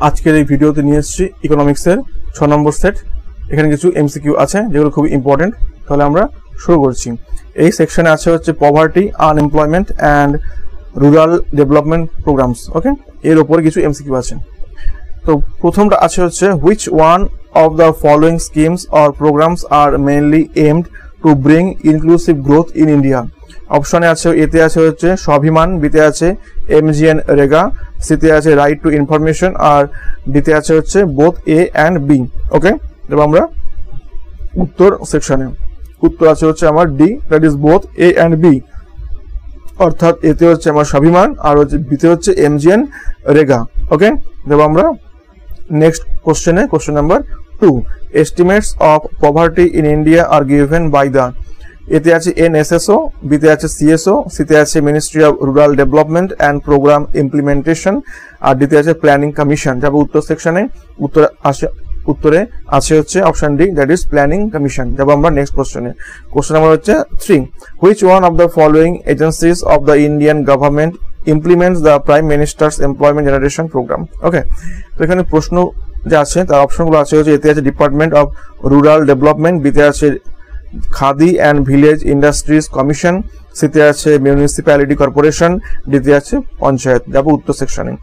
আজকের এই ভিডিওতে নিয়ে এসেছি ইকোনমিক্সের 6 নম্বর সেট। এখানে কিছু এমসিকিউ আছে যেগুলো খুব ইম্পর্টেন্ট। তাহলে আমরা শুরু করছি। এই সেকশনে আছে হচ্ছে poverty, unemployment and rural development programmes. Okay, এর উপরে কিছু এমসিকিউ আছে। তো প্রথমটা আছে হচ্ছে which one of the following schemes or programmes are mainly aimed to bring inclusive growth in India. অপশনে আছে, এতে আছে হচ্ছে স্বাভিমান, বিতে আছে এমজিএন রেগা, সিতে আছে রাইট টু ইনফরমেশন, আর ডিতে আছে হচ্ছে both A and B. Okay, এবার আমরা উত্তর সেকশনে, উত্তর আছে হচ্ছে আমার D, that is both A and B. অর্থাৎ এতে হচ্ছে আমার স্বাভিমান আর হচ্ছে বিতে হচ্ছে এমজিএন রেগা। ওকে, এবার আমরা নেক্সট কোশ্চেনে, question number 2, estimates of poverty in India are given by the. এতে আছে এনএসএসও, বিতে আছে সিএসও, সিতে আছে ministry of rural development and programme implementation, আর ডিতে আছে প্ল্যানিং কমিশন। যাবে উত্তর সেকশনে, উত্তরে আছে হচ্ছে option D, that is planning commission. যাবো আমরা নেক্সট কোশ্চেনে। কোশ্চেন নাম্বার হচ্ছে 3, which one of the following agencies of the Indian government implements the prime minister's employment generation programme. Okay, তো এখানে প্রশ্ন যে আছে তার অপশনগুলো আছে হচ্ছে, এতে আছে ডিপার্টমেন্ট অফ রুরাল ডেভেলপমেন্ট, বিতে আছে khadi and village industries commission, সিতে আছে মিউনিসিপ্যালিটি কর্পোরেশন, ডিতে আছে পঞ্চায়েত। যাবো উত্তর সেকশনে।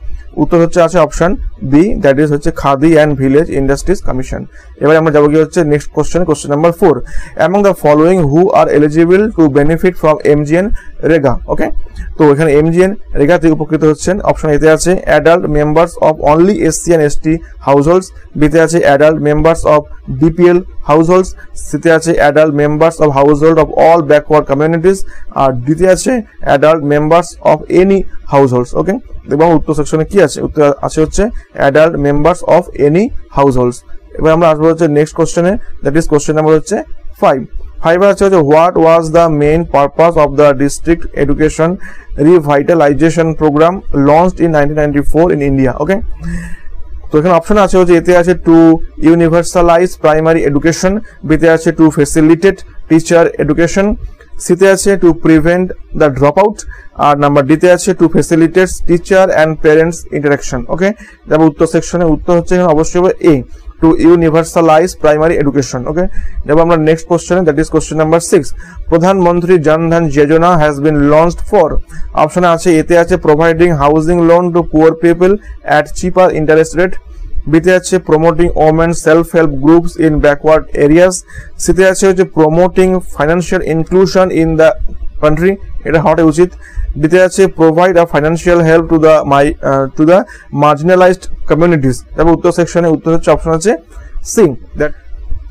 উত্তর হচ্ছে আছে অপশন বি, দ্যাট ইজ হচ্ছে khadi and village industries commission. এবার আমরা যাবো কি হচ্ছে next question, question number 4, among the following who are eligible to benefit from MGNREGA. Okay, তো এখানে এমজিএন রেগা থেকে উপকৃত হচ্ছেন। অপশন এতে আছে adult members of only SC and ST households, বিতে আছে adult members of BPL households, সিতে আছে adult members of household of all backward communities, আর ডিতে আছে adult members of any households. Okay, এবং উত্তর সেকশনে কি আছে? উত্তর আছে হচ্ছে adult members of any households. এবার আমরা আসবো হচ্ছে নেক্সট কোশ্চেনে, দ্যাট ইজ কোশ্চেন নাম্বার হচ্ছে 5 আছে হচ্ছে what was the main purpose of the district education revitalisation programme launched ইন 1994 ইন ইন্ডিয়া। ওকে, তো এখানে অপশন আছে হচ্ছে, এতে আছে টু ইউনিভার্সালাইজ প্রাইমারি এডুকেশন, বিতে আছে টু ফেসিলিটেট টিচার এডুকেশন, সিতে আছে to prevent the drop out, আর নাম্বার ডিতে আছে to facilitate teacher and parents interaction. Okay, যাবো উত্তর সেকশনে। উত্তর হচ্ছে অবশ্যই A, to universalise primary education. Okay, যাবো আমরা নেক্সট কোশ্চেনে, দ্যাট ইজ কোশ্চেন নাম্বার 6, প্রধানমন্ত্রী Jan Dhan Yojana has been launched for. অপশনে আছে, এতে আছে providing housing loan to poor people at cheaper interest rate, বিতে আছে promoting women self help groups in backward areas, সিতে আছে হচ্ছে promoting financial inclusion in the country, এটা হওয়াটা উচিত, ডিতে আছে provide a financial help to the marginalised communities. তবে উত্তর সেকশনে উত্তর হচ্ছে অপশন আছে C, that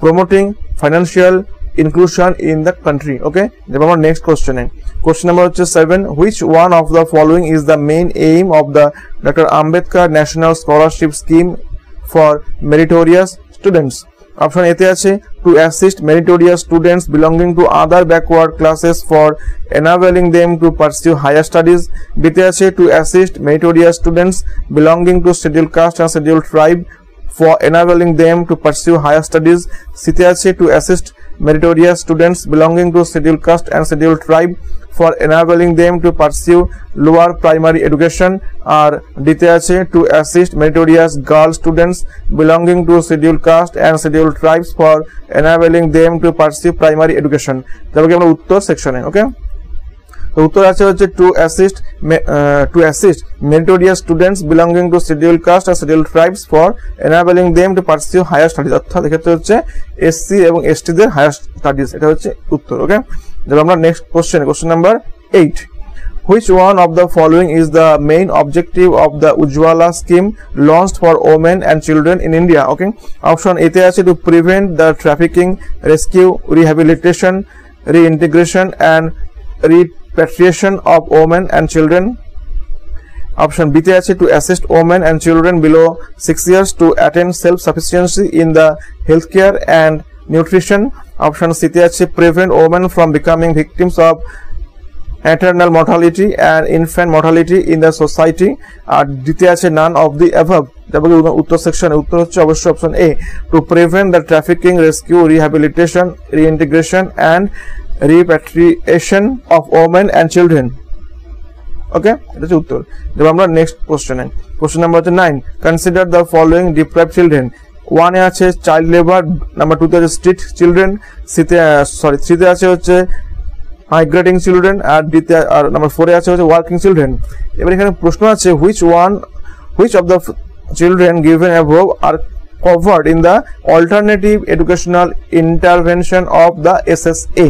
promoting financial inclusion in the country. Okay, এবার আমরা নেক্সট কোশ্চেনে, কোশ্চেন নাম্বার হচ্ছে 7, which one of the following is the main aim of the doctor Ambedkar national scholarship scheme for meritorious students. Option এতে আছে to assist meritorious students belonging to other backward classes for enabling them to pursue higher studies, বিতে আছে to assist meritorious students belonging to schedule caste and schedule tribe for enabling them to pursue higher studies, সিতে আছে to assist meritorious students belonging to scheduled caste and scheduled tribe for enabling them to pursue lower primary education, আর ডিতে আছে to assist meritorious girl students belonging to scheduled caste and scheduled tribes for enabling them to pursue primary education। তারপরে আমরা উত্তর সেকশনে। ওকে, তো উত্তর আছে হচ্ছে to assist meritorious students belonging to schedule caste আর schedule tribes for enabling them to pursue higher studies. অর্থাৎ এক্ষেত্রে হচ্ছে এসসি এবং এসটিদের হায়ার স্টাডিজ, এটা হচ্ছে উত্তর। ওকে, যাবো আমরা next question, question number 8, which one of the following is the main objective of the Ujjwala scheme launched for women and children in India? Okay, option এতে আছে to prevent the trafficking, rescue, rehabilitation, reintegration and repatriation of women and children. Option B তে আছে to assist women and children below 6 years to attain self-sufficiency in the healthcare and nutrition. Option C তে আছে prevent women from becoming victims of maternal mortality and infant mortality in the society, আর ডিতে আছে none of the above। তারপরে উত্তর সেকশনে উত্তর হচ্ছে অবশ্যই option A, to prevent the trafficking, rescue, rehabilitation, reintegration and repatriation of women and children. ওকে, এটা হচ্ছে উত্তর। এবার আমরা নেক্সট কোশ্চেনে, কোশ্চেন নাম্বার হচ্ছে 9, consider the following deprived children. 1 এ আছে চাইল্ড লেবার, নাম্বার 2 তে আছে স্ট্রিট চিলড্রেন, থ্রি তে আছে হচ্ছে মাইগ্রেটিং চিলড্রেন, আর নাম্বার 4 এ আছে হচ্ছে ওয়ার্কিং চিলড্রেন। এবার এখানে প্রশ্ন আছে which of the children given above are covered in the alternative educational intervention of the SSA।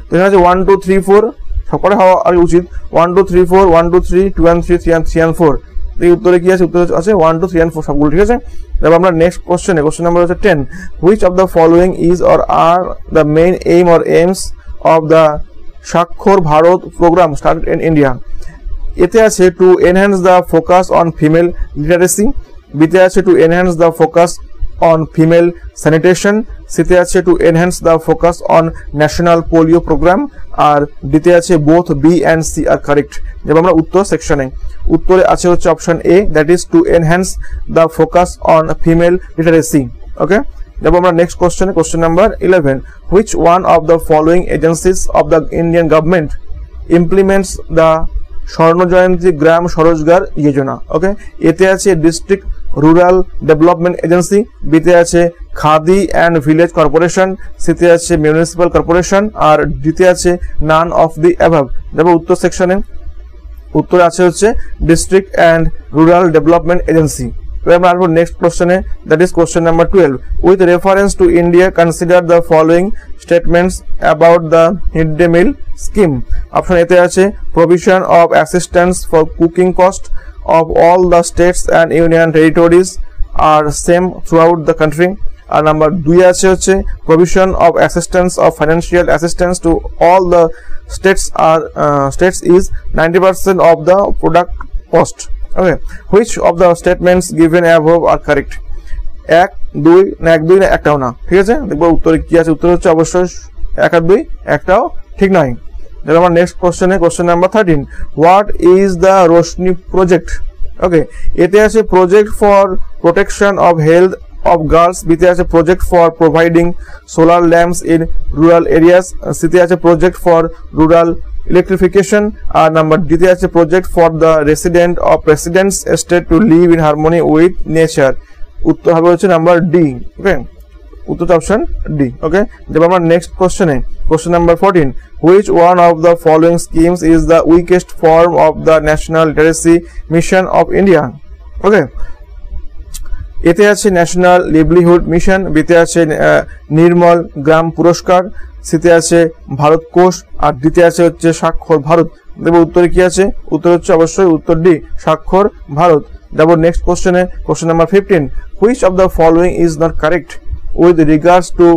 তো এখানে আছে 1 2 3 4 সবকটা হওয়া আর উচিত, 1 2 3 4 1 2 3 2 and 3 3 and 4। এই উত্তরে কি আছে? উত্তর আছে 1 2 3 and 4 সবগুলো, ঠিক আছে। এবার আমরা নেক্সট কোশ্চেনে, কোশ্চেন নাম্বার হচ্ছে 10, which of the following is or are the main aim or aims of the Saakshar Bharat programme started in India. এতে আছে to enhance the focus on female literacy, বিতে আছে to enhance the focus on female sanitation, সিতে আছে to enhance the focus on national polio programme, আর ডিতে আছে both B and C are correct. এবার আমরা উত্তর সেকশনে, উত্তরে আছে হচ্ছে option A, that is to enhance the focus on female literacy. Okay, যাব আমরা নেক্সট কোশ্চেনে, question number 11, which one of the following agencies of the Indian government implements the স্বর্ণ জয়ন্তী গ্রাম স্বরোজগার যোজনা। ওকে, এতে আছে ডিস্ট্রিক্ট রুরাল ডেভেলপমেন্ট এজেন্সি, বিতে আছে khadi and village corporation, সিতে আছে মিউনিসিপ্যাল কর্পোরেশন, আর ডিতে আছে নান অফ দি অ্যাভাব। যাব উত্তর সেকশনে, উত্তর আছে হচ্ছে district and rural development agency. আমরা আসবো নেক্সট কোশ্চেনে, that is question number 12, with reference to India consider the following statements about the mid day meal scheme. Option এতে আছে provision of assistance for cooking cost of all the states and union territories আর same throughout the country, আর number 2 আছে হচ্ছে provision of assistance of financial assistance to all the states is 90% of the product cost. Okay, which of the statements given above are correct? 1 2 না 1 2 না একটাও না, ঠিক আছে। দেখবো উত্তরে কি আছে, উত্তর হচ্ছে অবশ্যই 1 আর 2 একটাও ঠিক নয়। এবার আমরা নেক্সট কোশ্চেনে, question number 13, what is the Roshni project. Okay, এতে আছে project for protection of health of girls, বিতে আছে project for providing solar lamps in rural areas, সিতে আছে প্রজেক্ট ফর রুরাল ইলেকট্রিফিকেশন, আর নাম্বার ডিতে আছে project for the resident of president's estate to live in harmony with nature. উত্তর হবে হচ্ছে নাম্বার ডি। ওকে, উত্তর অপশন ডি। ওকে, যাব আমরা নেক্সট কোশ্চেনে, question number 14, which one of the following schemes is the weakest form of the national literacy mission of India? ওকে, এতে আছে national livelihood mission, বিতে আছে নির্মল গ্রাম পুরস্কার, সিতে আছে ভারত কোষ, আর ডিতে আছে হচ্ছে স্বাক্ষর ভারত। দেখবো উত্তরে কি আছে, উত্তর হচ্ছে অবশ্যই উত্তর ডি, স্বাক্ষর ভারত। যাব নেক্সট কোশ্চেনে, question number 15, which of the following is not correct with regards to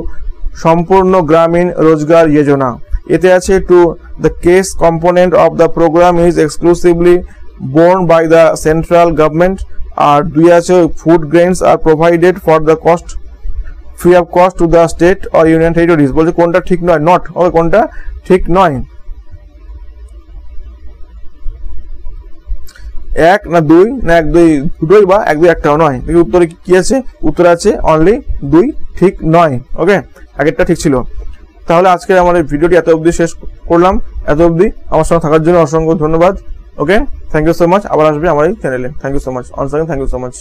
সম্পূর্ণ গ্রামীণ রোজগার যোজনা। এতে আছে to the case component of the programme is exclusively borne by the central government, আর 2 আছে food grains R provided for the cost free of cost to the state or union territories. বলছে কোনটা ঠিক নয়, নট। ওকে, কোনটা ঠিক নয়, 1 না 2 না 1 2 দুটোই, বা 1 2 একটাও নয়। উত্তরে কি আছে, উত্তর আছে অনলি 2 ঠিক নয়। ওকে, আগেরটা ঠিক ছিল। তাহলে আজকে আমাদের ভিডিওটি এত অবধি শেষ করলাম। এত অবধি আমার সঙ্গে থাকার জন্য অসংখ্য ধন্যবাদ। Okay, thank you so much. আবার আসবে আমার এই চ্যানেলে। Thank you so much, once again thank you so much.